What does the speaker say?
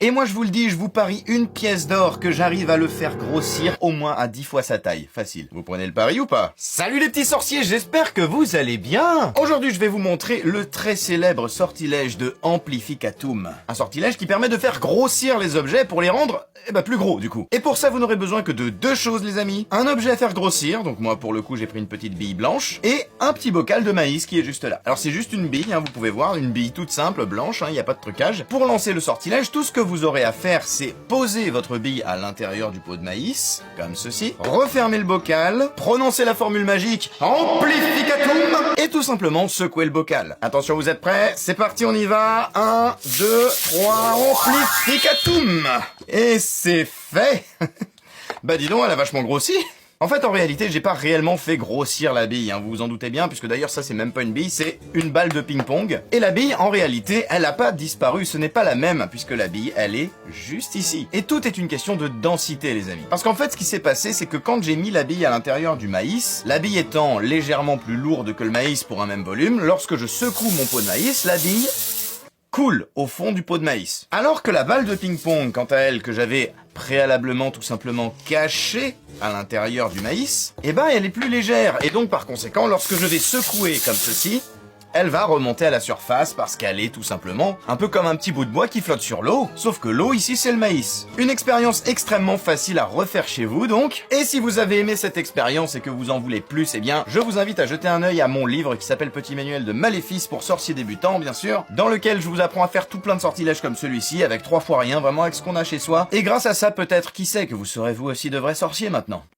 Et moi je vous le dis, je vous parie une pièce d'or que j'arrive à le faire grossir au moins à 10 fois sa taille. Facile. Vous prenez le pari ou pas? Salut les petits sorciers, j'espère que vous allez bien. Aujourd'hui je vais vous montrer le très célèbre sortilège de Amplificatum. Un sortilège qui permet de faire grossir les objets pour les rendre plus gros du coup. Et pour ça vous n'aurez besoin que de deux choses les amis. Un objet à faire grossir, donc moi pour le coup j'ai pris une petite bille blanche, et un petit bocal de maïs qui est juste là. Alors c'est juste une bille, vous pouvez voir, une bille toute simple, blanche, il n'y a pas de trucage. Pour lancer le sortilège, tout ce que vous aurez à faire, c'est poser votre bille à l'intérieur du pot de maïs, comme ceci, refermer le bocal, prononcer la formule magique Amplificatum, et tout simplement secouer le bocal. Attention, vous êtes prêts? C'est parti, on y va. 1, 2, 3, Amplificatum. Et c'est fait. Bah dis donc, elle a vachement grossi. En fait, en réalité, j'ai pas réellement fait grossir la bille, vous vous en doutez bien, puisque d'ailleurs ça c'est même pas une bille, c'est une balle de ping-pong. Et la bille, en réalité, elle a pas disparu, ce n'est pas la même, puisque la bille, elle est juste ici. Et tout est une question de densité, les amis. Parce qu'en fait, ce qui s'est passé, c'est que quand j'ai mis la bille à l'intérieur du maïs, la bille étant légèrement plus lourde que le maïs pour un même volume, lorsque je secoue mon pot de maïs, la bille coule au fond du pot de maïs. Alors que la balle de ping-pong, quant à elle, que j'avais préalablement tout simplement cachée à l'intérieur du maïs, elle est plus légère. Et donc par conséquent, lorsque je vais secouer comme ceci, elle va remonter à la surface parce qu'elle est tout simplement un peu comme un petit bout de bois qui flotte sur l'eau, sauf que l'eau ici c'est le maïs. Une expérience extrêmement facile à refaire chez vous donc. Et si vous avez aimé cette expérience et que vous en voulez plus, je vous invite à jeter un œil à mon livre qui s'appelle Petit manuel de maléfices pour sorciers débutants bien sûr, dans lequel je vous apprends à faire tout plein de sortilèges comme celui-ci avec 3 fois rien, vraiment avec ce qu'on a chez soi. Et grâce à ça peut-être, qui sait, que vous serez vous aussi de vrais sorciers maintenant.